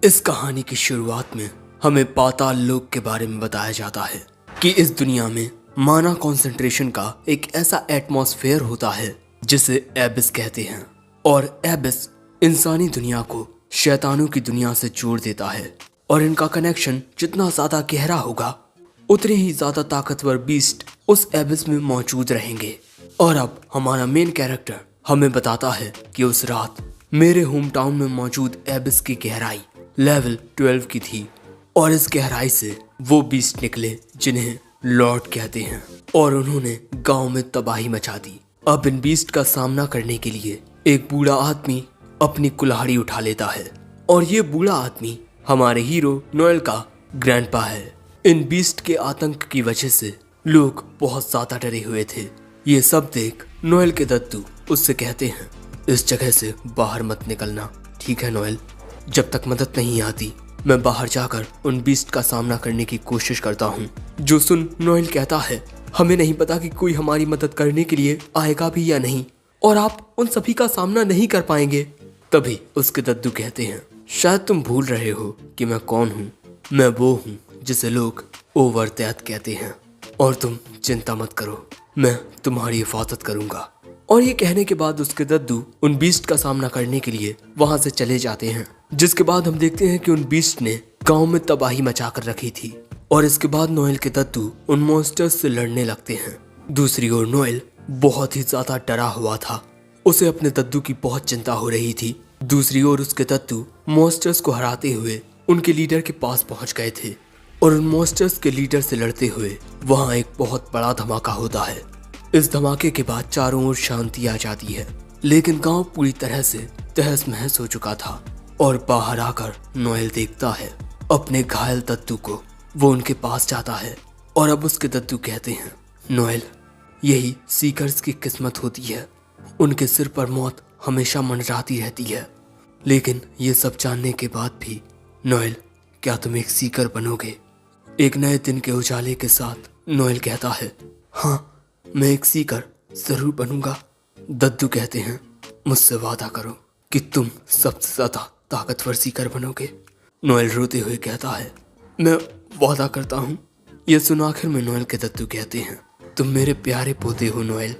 इस कहानी की शुरुआत में हमें पाताल लोक के बारे में बताया जाता है कि इस दुनिया में माना कंसंट्रेशन का एक ऐसा एटमॉस्फेयर होता है जिसे एबिस कहते हैं, और एबिस इंसानी दुनिया को शैतानों की दुनिया से जोड़ देता है, और इनका कनेक्शन जितना ज्यादा गहरा होगा उतने ही ज्यादा ताकतवर बीस्ट उस एबिस में मौजूद रहेंगे। और अब हमारा मेन कैरेक्टर हमें बताता है कि उस रात मेरे होम टाउन में मौजूद एबिस की गहराई लेवल 12 की थी, और इस गहराई से वो बीस्ट निकले जिन्हें लॉर्ड कहते हैं, और उन्होंने गांव में तबाही मचा दी। अब इन बीस्ट का सामना करने के लिए एक बूढ़ा आदमी अपनी कुल्हाड़ी उठा लेता है, और ये बूढ़ा आदमी हमारे हीरो नोएल का ग्रैंडपा है। इन बीस्ट के आतंक की वजह से लोग बहुत ज्यादा डरे हुए थे। ये सब देख नोएल के दद्दू उससे कहते हैं, इस जगह से बाहर मत निकलना, ठीक है नोएल? जब तक मदद नहीं आती मैं बाहर जाकर उन बीस्ट का सामना करने की कोशिश करता हूँ। जो सुन नोएल कहता है, हमें नहीं पता कि कोई हमारी मदद करने के लिए आएगा भी या नहीं, और आप उन सभी का सामना नहीं कर पाएंगे। तभी उसके दद्दू कहते हैं, शायद तुम भूल रहे हो कि मैं कौन हूँ। मैं वो हूँ जिसे लोग ओवरतैत कहते हैं, और तुम चिंता मत करो, मैं तुम्हारी हिफाजत करूंगा। और ये कहने के बाद उसके दद्दू उन बीस्ट का सामना करने के लिए वहां से चले जाते हैं, जिसके बाद हम देखते हैं कि उन बीस्ट ने गांव में तबाही मचा कर रखी थी। और इसके बाद नोएल के दद्दू उन मॉन्स्टर्स से लड़ने लगते हैं। दूसरी ओर नोएल बहुत ही ज्यादा डरा हुआ था, उसे अपने दद्दू की बहुत चिंता हो रही थी। दूसरी ओर उसके दद्दू मॉन्स्टर्स को हराते हुए उनके लीडर के पास पहुंच गए थे, और उन मॉन्स्टर्स के लीडर से लड़ते हुए वहां एक बहुत बड़ा धमाका होता है। इस धमाके के बाद चारों ओर शांति आ जाती है, लेकिन गांव पूरी तरह से तहस महस हो चुका था। और बाहर आकर नोएल देखता है अपने घायल दद्दू को। वो उनके पास जाता है, और अब उसके दद्दू कहते हैं, नोएल, यही सीकर्स की किस्मत होती है, उनके सिर पर मौत हमेशा मंडराती रहती है। लेकिन ये सब जानने के बाद भी नोएल, क्या तुम एक सीकर बनोगे? एक नए दिन के उजाले के साथ नोएल कहता है, हाँ मैं एक सीकर जरूर बनूंगा। दद्दू कहते हैं, मुझसे वादा करो कि तुम सबसे ज्यादा ताकतवर सीकर बनोगे। नोएल रोते हुए कहता है, मैं वादा करता हूँ। यह सुन आखिर में नोएल के दद्दू कहते हैं, तुम मेरे प्यारे पोते हो नोएल,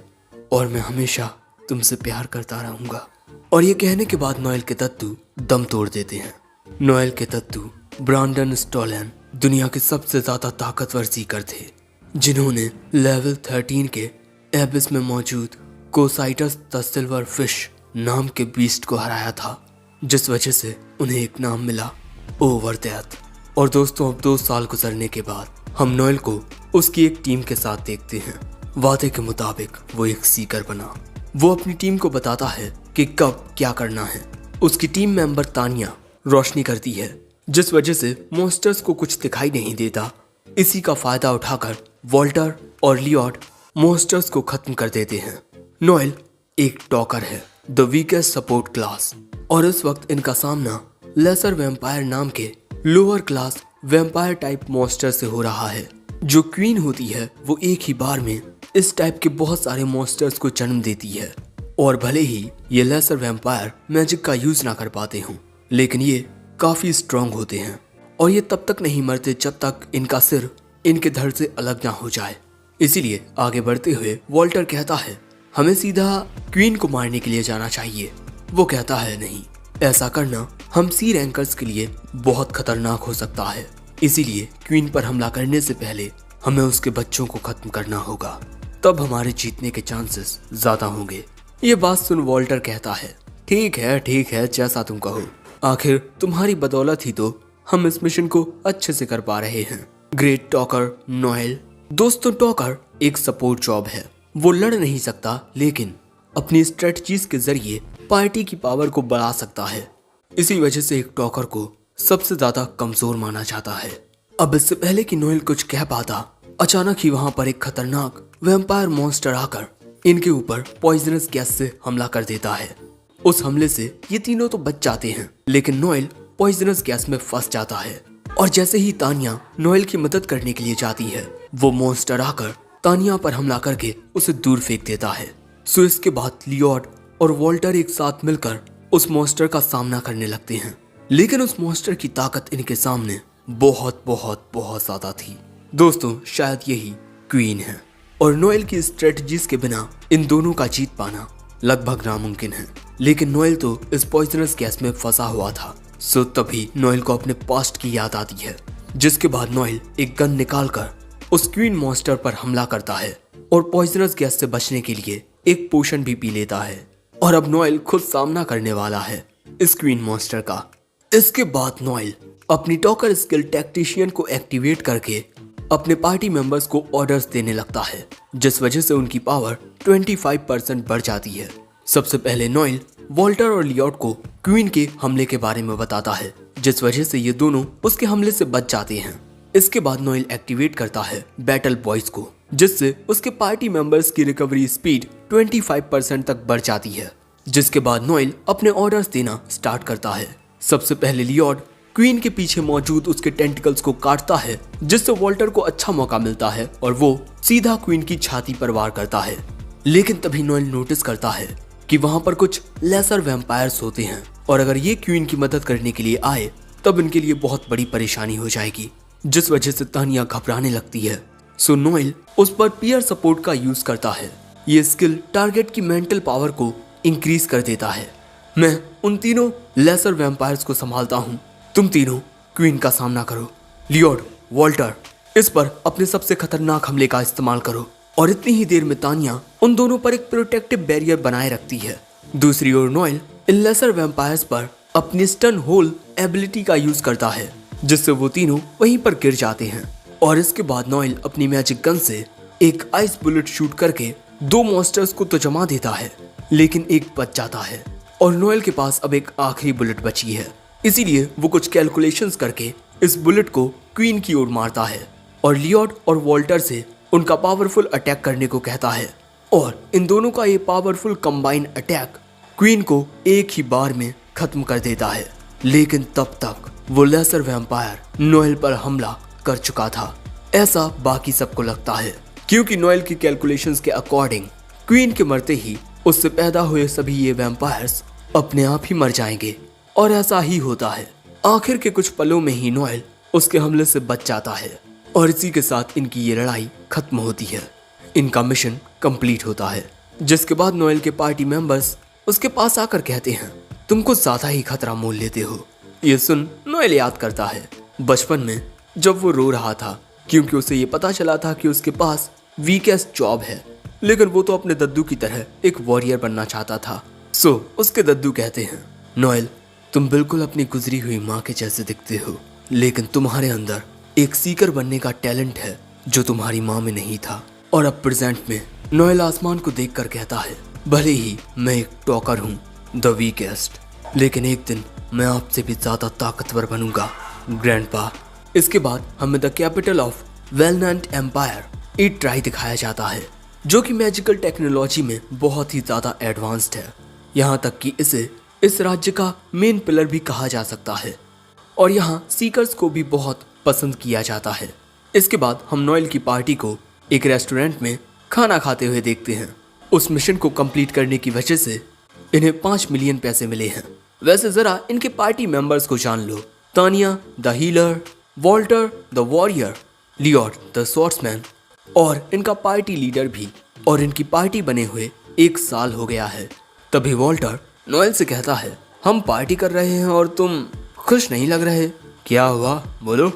और मैं हमेशा तुमसे प्यार करता रहूंगा। और ये कहने के बाद नोएल के दद्दू दम तोड़ देते हैं। नोएल के दद्दू ब्रांडन स्टॉलन दुनिया के सबसे ज्यादा ताकतवर सीकर थे, जिन्होंने लेवल 13 के एबिस में मौजूद कोसाइटस द सिल्वर फिश नाम के बीस्ट को हराया था, जिस वजह से उन्हें एक नाम मिला, ओवरतैत। और दोस्तों, अब 2 साल गुजरने के बाद हम नोएल को उसकी एक टीम के साथ देखते हैं। वादे के मुताबिक वो एक सीकर बना। वो अपनी टीम को बताता है कि कब क्या करना है। उसकी टीम मेंबर तानिया रोशनी करती है, जिस वजह से मॉन्स्टर्स को कुछ दिखाई नहीं देता। इसी का फायदा उठाकर वॉल्टर और लियोड मॉन्स्टर्स को खत्म कर देते हैं। नोएल एक टॉकर है, द वीकेस्ट सपोर्ट क्लास, और इस वक्त इनका सामना लेसर वैम्पायर नाम के lower class vampire type monster से हो रहा है। जो क्वीन होती है वो एक ही बार में इस टाइप के बहुत सारे मॉन्स्टर्स को जन्म देती है, और भले ही ये लेसर वैम्पायर मैजिक का यूज ना कर पाते हों, लेकिन ये काफी स्ट्रांग होते हैं, और ये तब तक नहीं मरते जब तक इनका सिर इनके धड़ से अलग ना हो जाए। इसीलिए आगे बढ़ते हुए वॉल्टर कहता है, हमें सीधा क्वीन को मारने के लिए जाना चाहिए। वो कहता है, नहीं, ऐसा करना हम सी रैंकर्स के लिए बहुत खतरनाक हो सकता है। इसीलिए क्वीन पर हमला करने से पहले हमें उसके बच्चों को खत्म करना होगा, तब हमारे जीतने के चांसेस ज्यादा होंगे। ये बात सुन वॉल्टर कहता है, ठीक है, जैसा तुम कहो। आखिर तुम्हारी बदौलत ही तो हम इस मिशन को अच्छे से कर पा रहे हैं। Great talker Noel. दोस्तों, टॉकर एक सपोर्ट जॉब है। वो लड़ नहीं सकता, लेकिन अपनी स्ट्रेटजीज के जरिए पार्टी की पावर को बढ़ा सकता है। इसी वजह से एक टॉकर को सबसे ज्यादा कमजोर माना जाता है। अब इससे पहले कि नोएल कुछ कह पाता, अचानक ही वहां पर एक खतरनाक वैम्पायर मॉन्स्टर आकर इनके ऊपर पॉइजनस गैस से हमला कर देता है। उस हमले से ये तीनों तो बच जाते हैं, लेकिन नोएल पॉइजनस गैस में फंस जाता है। और जैसे ही तानिया नोएल की मदद करने के लिए जाती है, वो मॉन्स्टर आकर तानिया पर हमला करके उसे दूर फेंक देता है। सो इसके बाद लियोड और वॉल्टर एक साथ मिलकर उस मॉन्स्टर का सामना करने लगते हैं। लेकिन उस मॉन्स्टर की ताकत इनके सामने बहुत बहुत बहुत ज्यादा थी। दोस्तों, शायद यही क्वीन है और नोएल की स्ट्रेटजीज के बिना इन दोनों का जीत पाना लगभग नामुमकिन है। लेकिन नोएल तो इस पॉइजनस गैस में फंसा हुआ था। सो तभी नोएल को अपने पास्ट की याद आती है, जिसके बाद नोएल एक गन निकालकर उस क्वीन मॉन्स्टर पर हमला करता है और पॉइजनस गैस से बचने के लिए एक पोशन भी पी लेता है। और अब नोएल खुद सामना करने वाला है इस क्वीन मॉन्स्टर का। इसके बाद नोएल अपनी टॉकर स्किल टैक्टिशियन को एक्टिवेट करके अपने पार्टी मेंबर्स को ऑर्डर्स देने लगता है, जिस वजह से उनकी पावर 25% बढ़ जाती है। सबसे पहले नोएल वॉल्टर और लियोट को क्वीन के हमले के बारे में बताता है, जिस वजह से ये दोनों उसके हमले से बच जाते हैं। इसके बाद नोएल एक्टिवेट करता है बैटल बॉयज को, जिससे उसके पार्टी मेंबर्स की रिकवरी स्पीड 25% तक बढ़ जाती है। जिसके बाद नोएल अपने ऑर्डर्स देना स्टार्ट करता है। सबसे पहले लियोट क्वीन के पीछे मौजूद उसके टेंटिकल्स को काटता है, जिससे वॉल्टर को अच्छा मौका मिलता है और वो सीधा क्वीन की छाती पर वार करता है। लेकिन तभी नोएल नोटिस करता है कि वहां पर कुछ लेसर वैम्पायर्स होते हैं और अगर ये क्वीन की मदद करने के लिए आए तब इनके लिए बहुत बड़ी परेशानी हो जाएगी, जिस वजह से तानिया घबराने लगती है। सो नोएल उस पर पीयर सपोर्ट का यूज करता है। ये स्किल टारगेट की मेंटल पावर को इंक्रीज कर देता है। मैं उन तीनों लेसर वैम्पायर्स को संभालता हूँ, तुम तीनों क्वीन का सामना करो। लियोट, वॉल्टर, इस पर अपने सबसे खतरनाक हमले का इस्तेमाल करो। और इतनी ही देर में तानिया उन दोनों पर एक प्रोटेक्टिव बैरियर बनाए रखती है। दूसरी ओर नोएल इन लेसर वैम्पायर्स पर अपनी स्टन होल एबिलिटी का यूज करता है, जिससे वो तीनों वहीं पर गिर जाते हैं। और इसके बाद नोएल अपनी मैजिक गन से एक आइस बुलेट शूट करके दो मॉन्स्टर्स को तो जमा देता है, लेकिन एक बच जाता है और नोएल के पास अब एक आखिरी बुलेट बची है। इसीलिए वो कुछ कैलकुलेशंस करके इस बुलेट को क्वीन की ओर मारता है और लियोट और वॉल्टर से उनका पावरफुल अटैक करने को कहता है। और इन दोनों का ये पावरफुल कंबाइन अटैक क्वीन को एक ही बार में खत्म कर देता है। लेकिन तब तक वो लेसर वैम्पायर नोएल पर हमला कर चुका था, ऐसा बाकी सबको लगता है, क्योंकि नोएल की कैलकुलेशंस के अकॉर्डिंग क्वीन के मरते ही उससे पैदा हुए सभी ये वैम्पायर्स अपने आप ही मर जाएंगे। और ऐसा ही होता है। आखिर के कुछ पलों में ही नोएल उसके हमले से बच जाता है और इसी के साथ इनकी ये लड़ाई खत्म होती है। इनका मिशन कंप्लीट होता है, जिसके बाद नोएल के पार्टी मेंबर्स उसके पास आकर कहते हैं, तुम कुछ ज्यादा ही खतरा मोल लेते हो। ये सुन नोएल याद करता है बचपन में जब वो रो रहा था, क्योंकि उसे ये पता चला था कि उसके पास वीकेस्ट जॉब है, लेकिन वो तो अपने दद्दू की तरह एक वॉरियर बनना चाहता था। सो उसके दद्दू कहते हैं, नोएल, तुम बिल्कुल अपनी गुजरी हुई माँ के जैसे दिखते हो, लेकिन तुम्हारे अंदर एक सीकर बनने का टैलेंट है जो तुम्हारी माँ में नहीं था। और अब प्रेजेंट में नोएल आसमान को देखकर कहता है, भले ही मैं एक टॉकर हूँ, द वीकेस्ट, लेकिन एक दिन मैं आपसे भी ज्यादा ताकतवर बनूंगा, ग्रैंडपा। इसके बाद हमें द कैपिटल ऑफ वेलनांट एम्पायर ईट्राई दिखाया जाता है, जो कि मैजिकल टेक्नोलॉजी में बहुत ही ज्यादा एडवांस्ड है। यहाँ तक कि इसे इस राज्य का मेन पिलर भी कहा जा सकता है और यहाँ सीकर्स को भी बहुत पसंद किया जाता है। इसके बाद हम नोएल की पार्टी को एक रेस्टोरेंट में खाना खाते हुए देखते हैं। उस मिशन को कंप्लीट करने की वजह से इन्हें 5 मिलियन पैसे मिले हैं। वैसे जरा इनके पार्टी मेंबर्स को जान लो, Tania the healer, Walter the warrior, Leot the swordsman और इनका पार्टी लीडर भी। और इनकी पार्टी बने हुए 1 साल हो गया है। तभी वॉल्टर नोएल से कहता है, हम पार्टी कर रहे हैं और तुम खुश नहीं लग रहे, क्या हुआ बोलो?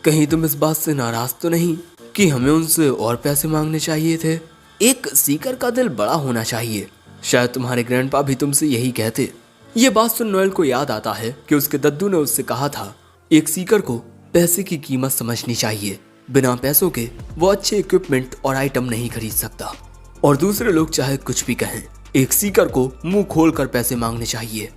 कहीं तुम इस बात से नाराज तो नहीं कि हमें उनसे और पैसे मांगने चाहिए थे? एक सीकर का दिल बड़ा होना चाहिए, शायद तुम्हारे ग्रैंडपा भी तुमसे यही कहते। ये बात सुन नोएल को याद आता है कि उसके दद्दू ने उससे कहा था, एक सीकर को पैसे की कीमत समझनी चाहिए, बिना पैसों के वो अच्छे इक्विपमेंट और आइटम नहीं खरीद सकता। और दूसरे लोग चाहे कुछ भी कहें, एक सीकर को मुंह खोल कर पैसे मांगने चाहिए।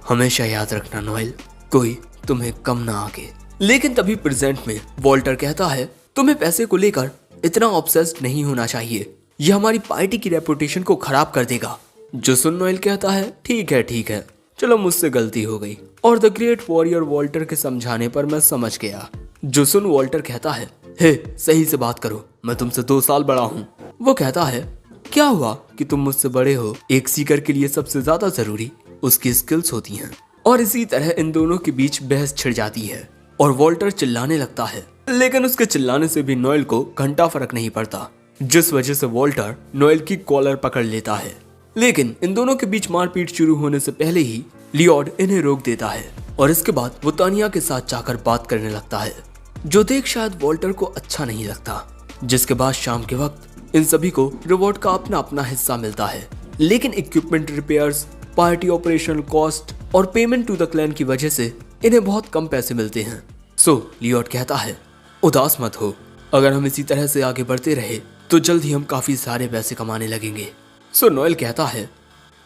हमेशा याद रखना नोएल, कोई तुम्हें कम ना आके। लेकिन तभी प्रेजेंट में वॉल्टर कहता है, तुम्हें पैसे को लेकर इतना ऑब्सेस्ड नहीं होना चाहिए, यह हमारी पार्टी की रेपुटेशन को खराब कर देगा। जो सुन नोएल कहता है, ठीक है, चलो मुझसे गलती हो गई। और द ग्रेट वॉरियर वॉल्टर के समझाने पर मैं समझ गया। जो सुन वॉल्टर कहता है, हे सही से बात करो, मैं तुमसे 2 साल बड़ा हूँ। वो कहता है, क्या हुआ कि तुम मुझसे बड़े हो? एक सीकर के लिए सबसे ज्यादा जरूरी उसकी स्किल्स होती हैं और इसी तरह इन दोनों के बीच बहस छिड़ जाती है और वॉल्टर चिल्लाने लगता है, लेकिन उसके चिल्लाने से भी नोएल को घंटा फर्क नहीं पड़ता, जिस वजह से वॉल्टर नोएल की कॉलर पकड़ लेता है। लेकिन इन दोनों के बीच मारपीट शुरू होने से पहले ही लियोड इन्हें रोक देता है और इसके बाद वो तानिया के साथ जाकर बात करने लगता है, जो देख शायद वॉल्टर को अच्छा नहीं लगता। जिसके बाद शाम के वक्त इन सभी को रिवॉर्ड का अपना अपना हिस्सा मिलता है, लेकिन equipment repairs, party operational cost और पेमेंट टू द क्लैन की वजह से इन्हें बहुत कम पैसे मिलते हैं। सो लियोड कहता है, उदास मत हो, अगर हम इसी तरह से आगे बढ़ते रहे तो जल्द ही हम काफी सारे पैसे कमाने लगेंगे। सो नोएल कहता है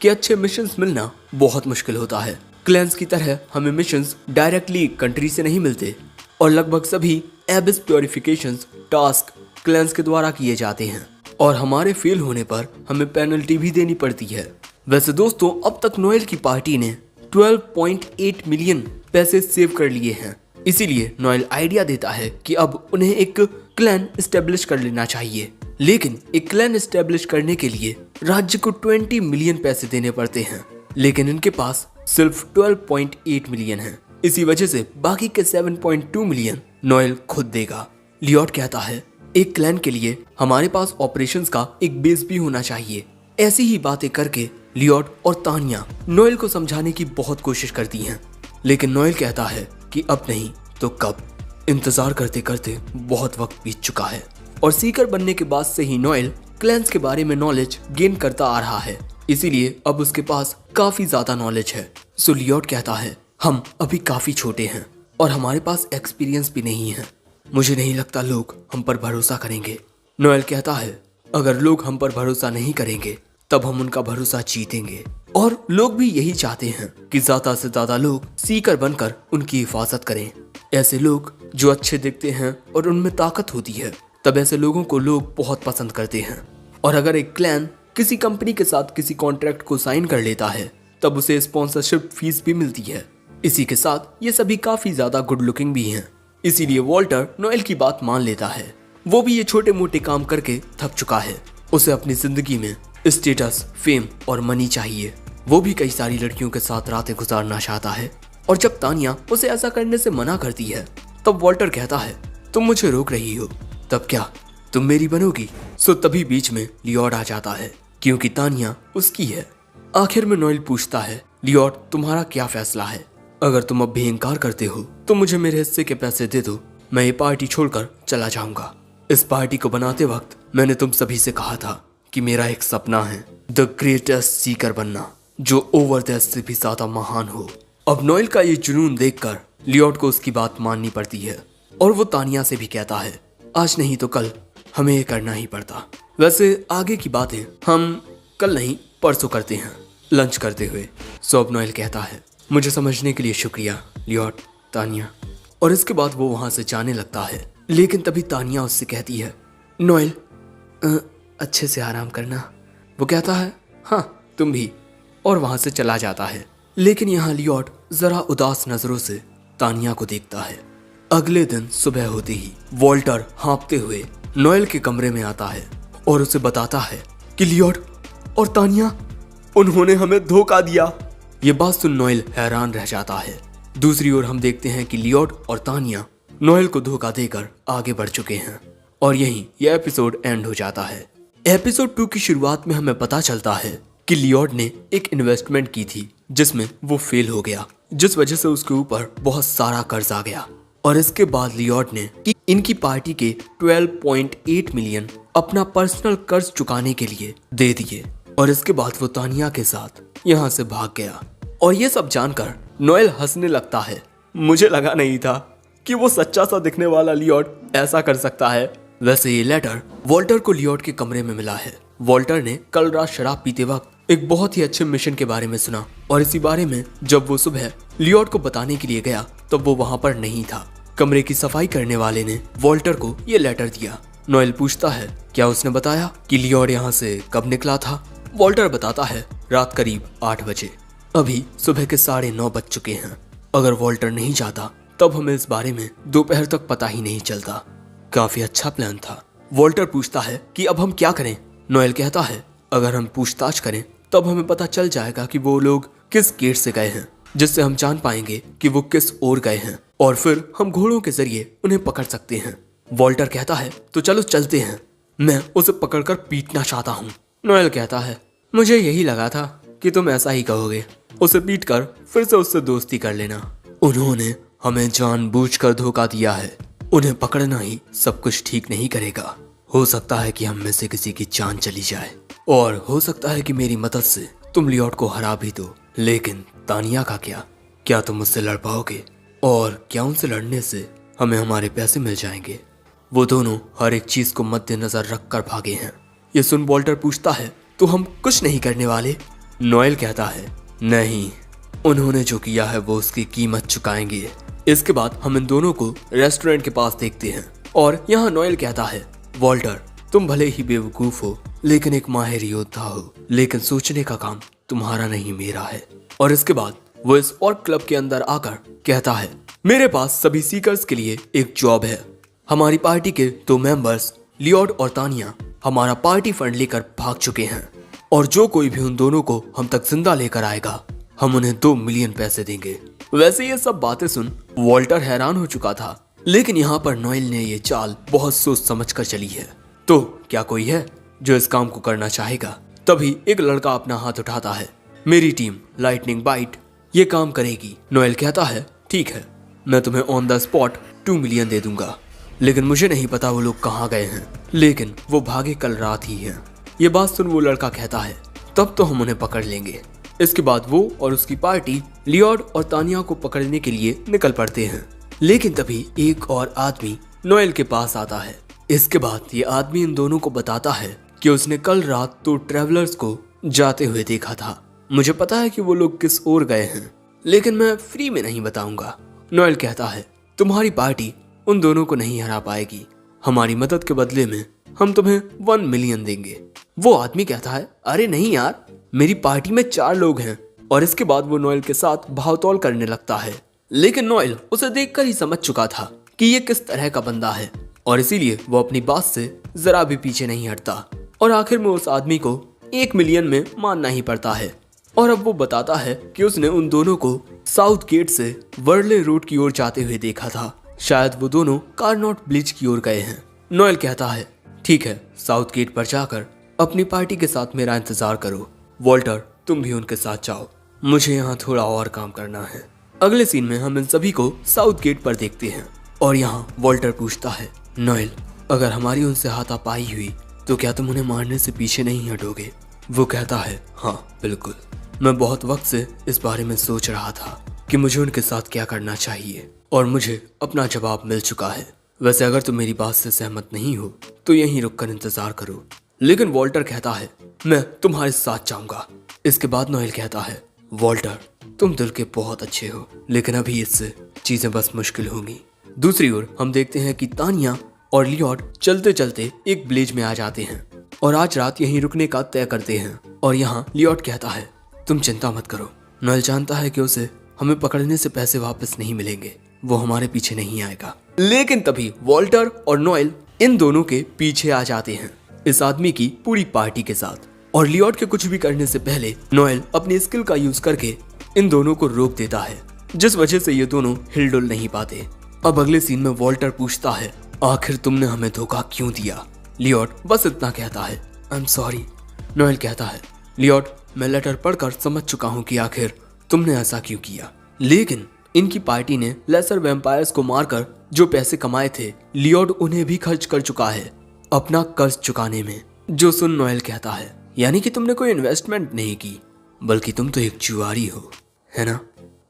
कि अच्छे मिशंस मिलना बहुत मुश्किल होता है। क्लैंस की तरह हमें मिशंस डायरेक्टली कंट्री से नहीं मिलते और लगभग सभी एबिस प्योरिफिकेशंस टास्क क्लैंस के द्वारा किए जाते हैं और हमारे फेल होने पर हमें पेनल्टी भी देनी पड़ती है। वैसे दोस्तों, अब तक नोएल की पार्टी ने 12.8 मिलियन पैसे सेव कर लिए हैं, इसीलिए नोएल आइडिया देता है कि अब उन्हें एक क्लैन एस्टेब्लिश कर लेना चाहिए। लेकिन एक क्लैन एस्टेब्लिश करने के लिए राज्य को 20 मिलियन पैसे देने पड़ते हैं, लेकिन इनके पास सिर्फ 12.8 मिलियन है। इसी वजह से बाकी के 7.2 मिलियन नोएल खुद देगा। लियोड कहता है, एक क्लैन के लिए हमारे पास ऑपरेशंस का एक बेस भी होना चाहिए। ऐसी ही बातें करके लियोड और तानिया नोएल को समझाने की बहुत कोशिश करती हैं, लेकिन नोएल कहता है कि अब नहीं तो कब। इंतजार करते करते बहुत वक्त बीत चुका है और सीकर बनने के बाद से ही नोएल क्लैंस के बारे में नॉलेज गेन करता आ रहा है, इसीलिए अब उसके पास काफी ज्यादा नॉलेज है। सो लियोड कहता है, हम अभी काफी छोटे हैं और हमारे पास एक्सपीरियंस भी नहीं है, मुझे नहीं लगता लोग हम पर भरोसा करेंगे। नोएल कहता है, अगर लोग हम पर भरोसा नहीं करेंगे तब हम उनका भरोसा जीतेंगे और लोग भी यही चाहते हैं कि ज्यादा से ज्यादा लोग सीकर बनकर उनकी हिफाजत करें। ऐसे लोग जो अच्छे दिखते हैं और उनमें ताकत होती है, तब ऐसे लोगों को लोग बहुत पसंद करते हैं। और अगर एक क्लैन किसी कंपनी के साथ किसी कॉन्ट्रैक्ट को साइन कर लेता है तब उसे स्पॉन्सरशिप फीस भी मिलती है। इसी के साथ ये सभी काफी ज्यादा गुड लुकिंग भी हैं, इसीलिए वॉल्टर नोएल की बात मान लेता है। वो भी ये छोटे मोटे काम करके थक चुका है, उसे अपनी जिंदगी में स्टेटस, फेम और मनी चाहिए। वो भी कई सारी लड़कियों के साथ रातें गुजारना चाहता है और जब तानिया उसे ऐसा करने से मना करती है तब वॉल्टर कहता है, तुम मुझे रोक रही हो, तब क्या तुम मेरी बनोगी? सो तभी बीच में लियोड आ जाता है क्योंकि तानिया उसकी है। आखिर में नोएल पूछता है, लियोड तुम्हारा क्या फैसला है? अगर तुम अब भी इनकार करते हो तो मुझे मेरे हिस्से के पैसे दे दो, मैं ये पार्टी छोड़कर चला जाऊंगा। इस पार्टी को बनाते वक्त मैंने तुम सभी से कहा था कि मेरा एक सपना है द ग्रेटेस्ट सीकर बनना, जो ओवरडेथ से भी ज्यादा महान हो। अब नोएल का ये जुनून देखकर लियोड को उसकी बात माननी पड़ती है और वो तानिया से भी कहता है, आज नहीं तो कल हमें ये करना ही पड़ता। वैसे आगे की बातें हम कल नहीं परसों करते हैं लंच करते हुए। सो अब नोएल कहता है, मुझे समझने के लिए शुक्रिया लियोड, तानिया। और इसके बाद वो वहां से जाने लगता है, लेकिन तभी तानिया उससे कहती है, नोएल अच्छे से आराम करना। वो कहता है, हाँ तुम भी, और वहां से चला जाता है। लेकिन यहाँ लियोड जरा उदास नजरों से तानिया को देखता है। अगले दिन सुबह होते ही वॉल्टर हाँफते हुए नोएल के कमरे में आता है और उसे बताता है कि लियोड और तानिया, उन्होंने हमें धोखा दिया। ये बात सुन नोएल हैरान रह जाता है। दूसरी ओर हम देखते हैं कि लियोड और तानिया नोएल को धोखा देकर आगे बढ़ चुके हैं और यहीं यह एपिसोड एंड हो जाता है। एपिसोड 2 की शुरुआत में हमें पता चलता है कि लियोड ने एक इन्वेस्टमेंट की थी जिसमें वो फेल हो गया, जिस वजह से उसके ऊपर बहुत सारा कर्ज आ गया। और इसके बाद लियोड ने इनकी पार्टी के 12.8 मिलियन अपना पर्सनल कर्ज चुकाने के लिए दे दिए और इसके बाद वो तानिया के साथ यहाँ से भाग गया। और ये सब जानकर नोएल हंसने लगता है। मुझे लगा नहीं था कि वो सच्चा सा दिखने वाला लियोड ऐसा कर सकता है। वैसे ये लेटर वॉल्टर को लियोड के कमरे में मिला है। वॉल्टर ने कल रात शराब पीते वक्त एक बहुत ही अच्छे मिशन के बारे में सुना और इसी बारे में जब वो सुबह लियोड को बताने के लिए गया तब वो वहाँ पर नहीं था। कमरे की सफाई करने वाले ने वॉल्टर को ये लेटर दिया। नोएल पूछता है, क्या उसने बताया कि लियोड यहाँ से कब निकला था? वॉल्टर बताता है, रात करीब 8 बजे। अभी सुबह के 9:30 बज चुके हैं। अगर वॉल्टर नहीं जाता तब हमें इस बारे में दोपहर तक पता ही नहीं चलता। काफी अच्छा प्लान था। वॉल्टर पूछता है कि अब हम क्या करें? नोएल कहता है, अगर हम पूछताछ करें तब हमें पता चल जाएगा कि वो लोग किस गेट से गए हैं जिससे हम जान पाएंगे कि वो किस ओर गए हैं और फिर हम घोड़ों के जरिए उन्हें पकड़ सकते हैं। वॉल्टर कहता है तो चलो चलते हैं, मैं उसे पकड़कर पीटना चाहता हूँ। नोएल कहता है मुझे यही लगा था कि तुम ऐसा ही कहोगे, उसे पीटकर फिर से उससे दोस्ती कर लेना। उन्होंने हमें जानबूझकर धोखा दिया है, उन्हें पकड़ना ही सब कुछ ठीक नहीं करेगा। हो सकता है कि हम में से किसी की जान चली जाए और हो सकता है कि मेरी मदद से तुम लियोट को हरा भी दो, लेकिन तानिया का क्या तुम उससे लड़ पाओगे? और क्या उनसे लड़ने से हमें हमारे पैसे मिल जाएंगे? वो दोनों हर एक चीज को मद्देनजर रखकर भागे हैं। ये सुन वॉल्टर पूछता है तो हम कुछ नहीं करने वाले? नोएल कहता है नहीं, उन्होंने जो किया है वो उसकी कीमत चुकाएंगे। इसके बाद हम इन दोनों को रेस्टोरेंट के पास देखते हैं और यहाँ नोएल कहता है वॉल्टर तुम भले ही बेवकूफ हो लेकिन एक माहिर योद्धा हो, लेकिन सोचने का काम तुम्हारा नहीं मेरा है। और इसके बाद वो इस और क्लब के अंदर आकर कहता है मेरे पास सभी सीकर्स के लिए एक जॉब है। हमारी पार्टी के 2 मेंबर्स लियोट और तानिया हमारा पार्टी फंड लेकर भाग चुके हैं और जो कोई भी उन दोनों को हम तक जिंदा लेकर आएगा हम उन्हें 2 मिलियन पैसे देंगे। वैसे ये सब बातें सुन वॉल्टर हैरान हो चुका था, लेकिन यहाँ पर नोएल ने ये चाल बहुत सोच समझ कर चली है। तो क्या कोई है जो इस काम को करना चाहेगा? तभी एक लड़का अपना हाथ उठाता है। मेरी टीम लाइटनिंग बाइट ये काम करेगी। नोएल कहता है ठीक है, मैं तुम्हें ऑन द स्पॉट 2 मिलियन दे दूंगा, लेकिन मुझे नहीं पता वो लोग कहाँ गए हैं, लेकिन वो भागे कल रात ही हैं। ये बात सुन वो लड़का कहता है तब तो हम उन्हें पकड़ लेंगे। इसके बाद वो और उसकी पार्टी लियोट और तानिया को पकड़ने के लिए निकल पड़ते हैं, लेकिन तभी एक और आदमी नोएल के पास आता है। इसके बाद ये आदमी इन दोनों को बताता है कि उसने कल रात 2 ट्रैवलर्स को जाते हुए देखा था। मुझे पता है कि वो लोग किस ओर गए हैं, लेकिन मैं फ्री में नहीं बताऊंगा। नोएल कहता है तुम्हारी पार्टी उन दोनों को नहीं हरा पाएगी, हमारी मदद के बदले में हम तुम्हें 1 मिलियन देंगे। वो आदमी कहता है अरे नहीं यार, मेरी पार्टी में 4 लोग हैं। और इसके बाद वो नोएल के साथ भावतौल करने लगता है, लेकिन नोएल उसे देखकर ही समझ चुका था कि ये किस तरह का बंदा है और इसीलिए वो अपनी बात से जरा भी पीछे नहीं हटता। और आखिर में उस आदमी को 1 मिलियन में मानना ही पड़ता है। और अब वो बताता है कि उसने उन दोनों को साउथ गेट से वर्ले रोड की ओर जाते हुए देखा था। शायद वो दोनों कार्नॉट ब्रिज की ओर गए हैं। नोएल कहता है ठीक है, साउथ गेट पर जाकर अपनी पार्टी के साथ मेरा इंतजार करो। वॉल्टर तुम भी उनके साथ जाओ, मुझे यहाँ थोड़ा और काम करना है। अगले सीन में हम इन सभी को साउथ गेट पर देखते हैं और यहाँ वॉल्टर पूछता है नोएल अगर हमारी उनसे हाथापाई हुई तो क्या तुम उन्हें मारने से पीछे नहीं हटोगे? वो कहता है हाँ बिल्कुल, मैं बहुत वक्त से इस बारे में सोच रहा था कि मुझे उनके साथ क्या करना चाहिए और मुझे अपना जवाब मिल चुका है। वैसे अगर तुम मेरी बात से सहमत नहीं हो तो यहीं रुककर इंतजार करो। लेकिन वॉल्टर कहता है मैं तुम्हारे साथ जाऊंगा। इसके बाद नोएल कहता है वॉल्टर तुम दिल के बहुत अच्छे हो, लेकिन अभी इससे चीजें बस मुश्किल होंगी। दूसरी ओर हम देखते हैं कि तानिया और लियोट चलते चलते एक विलेज में आ जाते हैं और आज रात यहीं रुकने का तय करते हैं। और यहाँ लियोट कहता है तुम चिंता मत करो, नोएल जानता है कि उसे हमें पकड़ने से पैसे वापस नहीं मिलेंगे, वो हमारे पीछे नहीं आएगा। लेकिन तभी वॉल्टर और नोएल इन दोनों के पीछे आ जाते हैं इस आदमी की पूरी पार्टी के साथ। और लियोट के कुछ भी करने से पहले नोएल अपनी स्किल का यूज करके इन दोनों को रोक देता है, जिस वजह से ये दोनों हिलडुल नहीं पाते। अब अगले सीन में वॉल्टर पूछता है आखिर तुमने हमें धोखा क्यों दिया? लियोट बस इतना कहता है आई एम सॉरी। नोएल कहता है लियोट मैं लेटर पढ़कर समझ चुका हूँ कि आखिर तुमने ऐसा क्यों किया, लेकिन इनकी पार्टी ने लेसर वैम्पायर्स को मारकर जो पैसे कमाए थे लियोट उन्हें भी खर्च कर चुका है अपना कर्ज चुकाने में। जो सुन नोएल कहता है यानी कि तुमने कोई इन्वेस्टमेंट नहीं की, बल्कि तुम तो एक जुआरी हो, है ना?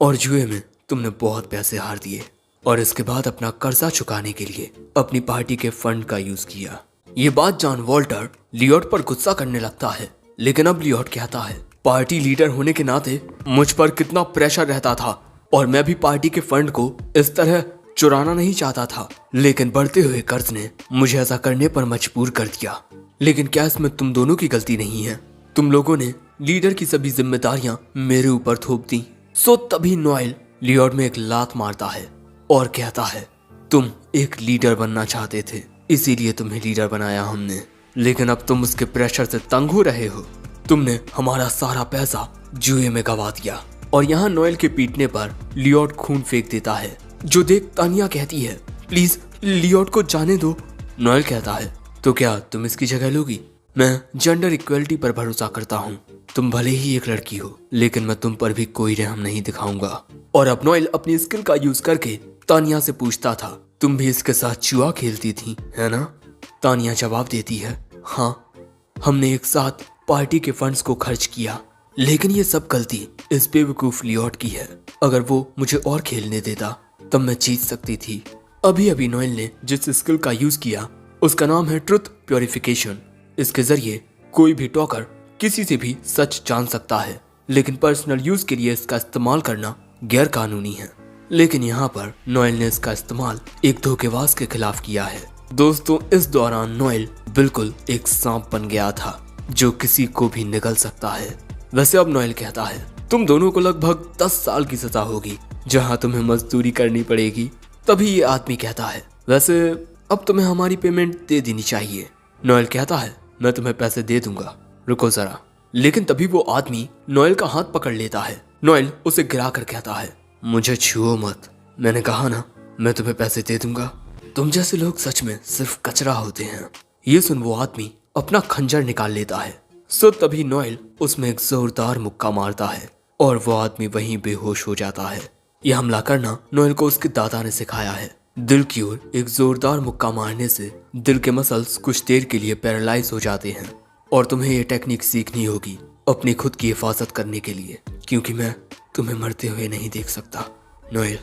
और जुए में तुमने बहुत पैसे हार दिए और इसके बाद अपना कर्जा चुकाने के लिए अपनी पार्टी के फंड का यूज किया। ये बात जान वॉल्टर लियोट पर गुस्सा करने लगता है, लेकिन अब लियोट कहता है पार्टी लीडर होने के नाते मुझ पर कितना प्रेशर रहता था और मैं भी पार्टी के फंड को इस तरह चुराना नहीं चाहता था, लेकिन बढ़ते हुए कर्ज ने मुझे ऐसा करने पर मजबूर कर दिया। लेकिन क्या इसमें तुम दोनों की गलती नहीं है? तुम लोगों ने लीडर की सभी जिम्मेदारियां मेरे ऊपर थोप दी। सो तभी नोएल लियोट में एक लात मारता है और कहता है तुम एक लीडर बनना चाहते थे, इसीलिए तुम्हें लीडर बनाया हमने, लेकिन अब तुम उसके प्रेशर से तंग हो रहे हो। तुमने हमारा सारा पैसा जुए में गवा दिया और यहाँ नोएल के पीटने पर लियोट खून फेंक देता है, जो देख तानिया कहती है प्लीज लियोट को जाने दो। नोएल कहता है तो क्या तुम इसकी जगह लोगी? मैं जेंडर इक्वलिटी पर भरोसा करता हूँ। तुम भले ही एक लड़की हो, लेकिन मैं तुम पर भी कोई रहम नहीं दिखाऊंगा। और अब नोएल अपनी स्किल का यूज करके तानिया से पूछता था तुम भी इसके साथ जुआ खेलती थी है ना? तानिया जवाब देती है हाँ, हमने एक साथ पार्टी के फंड्स को खर्च किया, लेकिन ये सब गलती इस बेवकूफ लियोट की है। अगर वो मुझे और खेलने देता तब मैं जीत सकती थी। अभी अभी नोएल ने जिस स्किल का यूज किया उसका नाम है ट्रुथ प्योरिफिकेशन। इसके जरिए कोई भी टॉकर किसी से भी सच जान सकता है, लेकिन पर्सनल यूज के लिए इसका इस्तेमाल करना गैर कानूनी है। लेकिन यहाँ पर नोएल ने इसका इस्तेमाल एक धोखेबाज के खिलाफ किया है। दोस्तों, इस दौरान नोएल बिल्कुल एक सांप बन गया था जो किसी को भी निगल सकता है। वैसे अब नोएल कहता है तुम दोनों को लगभग 10 साल की सजा होगी, जहाँ तुम्हें मजदूरी करनी पड़ेगी। तभी ये आदमी कहता है वैसे अब तुम्हें हमारी पेमेंट दे देनी चाहिए। नोएल कहता है मैं तुम्हें पैसे दे दूंगा, रुको जरा। लेकिन तभी वो आदमी नोएल का हाथ पकड़ लेता है। नोएल उसे गिरा कर कहता है मुझे छुओ मत, मैंने कहा ना मैं तुम्हें पैसे दे दूंगा। तुम जैसे लोग सच में सिर्फ कचरा होते हैं। ये सुन वो आदमी अपना खंजर निकाल लेता है। सो तभी नोएल उसमें एक जोरदार मुक्का मारता है और वो आदमी वहीं बेहोश हो जाता है। यह हमला करना नोएल को उसके दादा ने सिखाया है। दिल की ओर एक जोरदार मुक्का मारने से दिल के मसल्स कुछ देर के लिए पैरालाइज हो जाते हैं और तुम्हें ये टेक्निक सीखनी होगी अपनी खुद की हिफाजत करने के लिए, क्योंकि मैं तुम्हें मरते हुए नहीं देख सकता नोएल।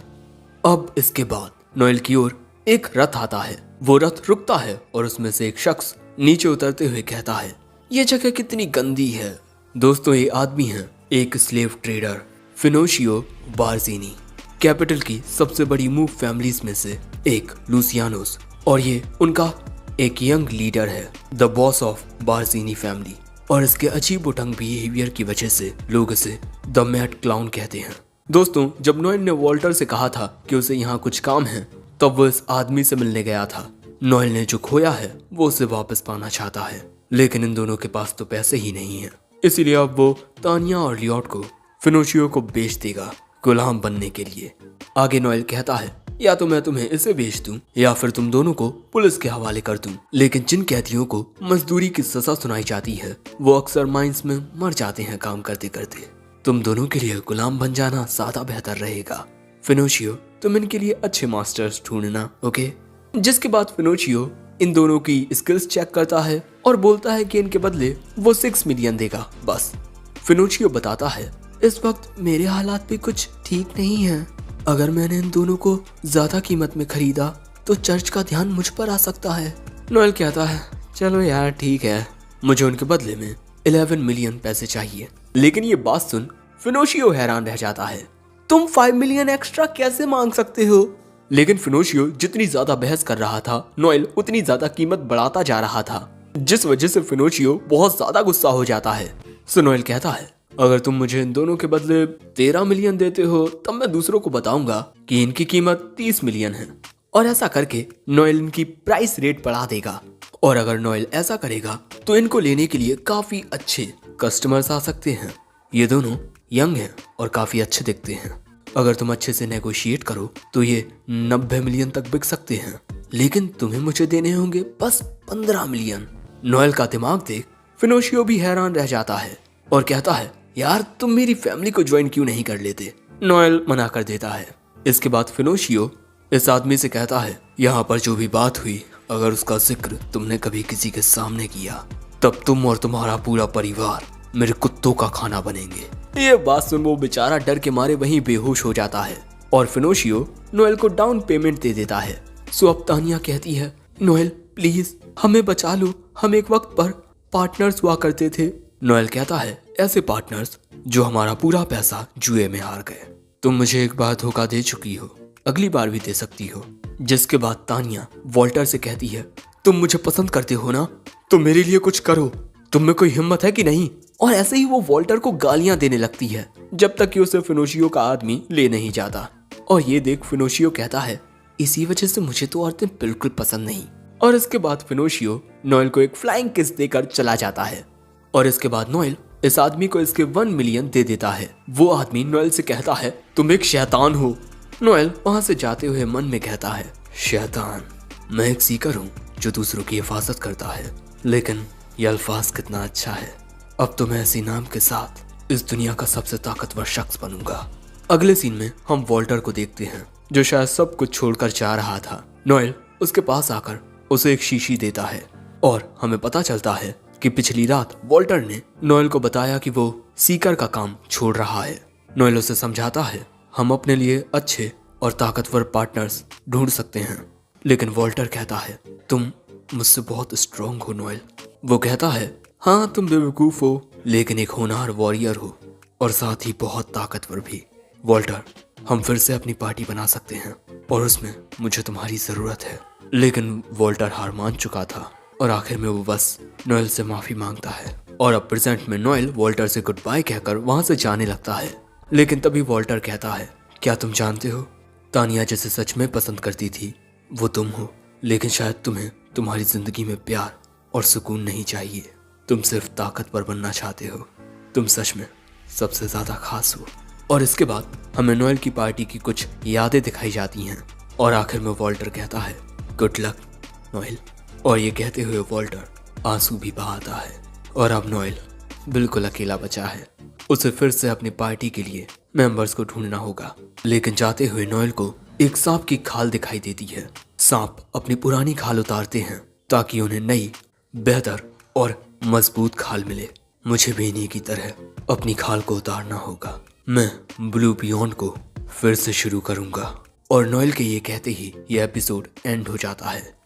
अब इसके बाद नोएल की ओर एक रथ आता है। वो रथ रुकता है और उसमें से एक शख्स नीचे उतरते हुए कहता है ये जगह कितनी गंदी है। दोस्तों, ये आदमी है एक स्लेव ट्रेडर फिनोशियो बार्जीनी, कैपिटल की सबसे बड़ी मूव फैमिलीज में से एक लूसियानोस, और ये उनका एक यंग लीडर है, द बॉस ऑफ बार्जीनी फैमिली। और इसके अजीब उटंग बिहेवियर की वजह से लोग इसे द मैड क्लाउन कहते हैं। दोस्तों, जब नोएल ने वॉल्टर से कहा था कि उसे यहाँ कुछ काम है, तब वो इस आदमी से मिलने गया था। नोएल ने जो खोया है वो उसे वापस पाना चाहता है, लेकिन इन दोनों के पास तो पैसे ही नहीं है। इसीलिए अब वो तानिया और लियोट को फिनोशियो को बेच देगा गुलाम बनने के लिए। आगे नोएल कहता है या तो मैं तुम्हें इसे बेच दूं या फिर तुम दोनों को पुलिस के हवाले कर दूं। लेकिन जिन कैदियों को मजदूरी की सजा सुनाई जाती है वो अक्सर माइंस में मर जाते हैं काम करते करते। तुम दोनों के लिए गुलाम बन जाना ज्यादा बेहतर रहेगा। फिनोशियो, तुम इनके लिए अच्छे मास्टर्स ढूंढना, ओके? जिसके बाद फिनोशियो इन दोनों की स्किल्स चेक करता है और बोलता है कि इनके बदले वो 6 मिलियन देगा बस। फिनोशियो बताता है इस वक्त मेरे हालात भी कुछ ठीक नहीं है। अगर मैंने इन दोनों को ज्यादा कीमत में खरीदा तो चर्च का ध्यान मुझ पर आ सकता है। नोएल कहता है चलो यार ठीक है, मुझे उनके बदले में 11 मिलियन पैसे चाहिए। लेकिन ये बात सुन फिनोशियो हैरान रह जाता है, तुम 5 मिलियन एक्स्ट्रा कैसे मांग सकते हो? लेकिन फिनोशियो जितनी ज्यादा बहस कर रहा था, नोएल उतनी ज्यादा कीमत बढ़ाता जा रहा था, जिस वजह से फिनोशियो बहुत ज्यादा गुस्सा हो जाता है। सो नोएल कहता है अगर तुम मुझे इन दोनों के बदले 13 मिलियन देते हो तब मैं दूसरों को बताऊंगा कि इनकी कीमत 30 मिलियन है। और ऐसा करके नोएल इनकी प्राइस रेट बढ़ा देगा। और अगर नोएल ऐसा करेगा तो इनको लेने के लिए काफी अच्छे कस्टमर्स आ सकते हैं। ये दोनों यंग हैं और काफी अच्छे दिखते हैं। अगर तुम अच्छे से नेगोशिएट करो तो ये 90 मिलियन तक बिक सकते हैं, लेकिन तुम्हें मुझे देने होंगे बस 15 मिलियन। नोएल का दिमाग देख फिनोशियो भी हैरान रह जाता है और कहता है यार तुम मेरी फैमिली को ज्वाइन क्यों नहीं कर लेते? नोएल मना कर देता है। इसके बाद फिनोशियो इस आदमी से कहता है यहाँ पर जो भी बात हुई, अगर उसका जिक्र तुमने कभी किसी के सामने किया तब तुम और तुम्हारा पूरा परिवार मेरे कुत्तों का खाना बनेंगे। ये बात सुन वो बेचारा डर के मारे वहीं बेहोश हो जाता है और फिनोशियो नोएल को डाउन पेमेंट दे देता है। सो अब तानिया कहती है नोएल प्लीज हमें बचा लो, हम एक वक्त पर पार्टनर्स हुआ करते थे। नोएल कहता है ऐसे पार्टनर्स जो हमारा पूरा पैसा जुए में हार गए। तुम मुझे एक बार धोखा दे चुकी हो, अगली बार भी दे सकती हो। जिसके बाद तानिया वॉल्टर से कहती है तुम मुझे पसंद करते हो ना, तो मेरे लिए कुछ करो, तुम में कोई हिम्मत है कि नहीं? और ऐसे ही वो वॉल्टर को गालियां देने लगती है जब तक कि उसे फिनोशियो का आदमी ले नहीं जाता। और ये देख फिनोशियो कहता है इसी वजह से मुझे तो औरतें बिल्कुल पसंद नहीं। और इसके बाद फिनोशियो नोएल को एक फ्लाइंग किस देकर चला जाता है। और इसके बाद नोएल इस आदमी को इसके 1 मिलियन दे देता है। वो आदमी नोएल से कहता है तुम एक शैतान हो। नोएल वहां से जाते हुए मन में कहता है शैतान, मैं एक सीकर हूँ जो दूसरों की हिफाजत करता है, लेकिन यह अल्फाज कितना अच्छा है। अब तो मैं इसी नाम के साथ इस दुनिया का सबसे ताकतवर शख्स बनूंगा। अगले सीन में हम वॉल्टर को देखते हैं जो शायद सब कुछ छोड़कर जा रहा था। नोएल उसके पास आकर उसे एक शीशी देता है और हमें पता चलता है कि पिछली रात वॉल्टर ने नोएल को बताया कि वो सीकर का काम छोड़ रहा है। नोएल उसे समझाता है हम अपने लिए अच्छे और ताकतवर पार्टनर्स ढूंढ सकते हैं, लेकिन वॉल्टर कहता है तुम मुझसे बहुत स्ट्रांग हो नोएल। वो कहता है हाँ तुम बेवकूफ हो, लेकिन एक होनहार वॉरियर हो और साथ ही बहुत ताकतवर भी। वॉल्टर, हम फिर से अपनी पार्टी बना सकते हैं और उसमें मुझे तुम्हारी जरूरत है। लेकिन वॉल्टर हार मान चुका था और आखिर में वो बस नोएल से माफी मांगता है। और अब प्रेजेंट में नोएल वॉल्टर से गुड बाय कहकर वहां से जाने लगता है। लेकिन तभी वॉल्टर कहता है क्या तुम जानते हो, तानिया जिसे सच में पसंद करती थी वो तुम हो, लेकिन शायद तुम्हें तुम्हारी जिंदगी में प्यार और सुकून नहीं चाहिए। तुम सिर्फ ताकतवर बनना चाहते हो। तुम सच में सबसे ज्यादा खास हो। और इसके बाद हमें नोएल की पार्टी की कुछ यादें दिखाई जाती हैं और आखिर में वॉल्टर कहता है गुड लक नोएल। और ये कहते हुए वॉल्टर आंसू भी बहाता है और अब नोएल बिल्कुल अकेला बचा है। उसे फिर से अपनी पार्टी के लिए मेंबर्स को ढूंढना होगा। लेकिन जाते हुए नोएल को एक सांप की खाल दिखाई देती है। सांप अपनी पुरानी खाल उतारते हैं ताकि उन्हें नई, बेहतर और मजबूत खाल मिले। मुझे भी इन्हीं की तरह अपनी खाल को उतारना होगा। मैं ब्लू बियॉन्ड को फिर से शुरू करूंगा। और नोएल के ये कहते ही यह एपिसोड एंड हो जाता है।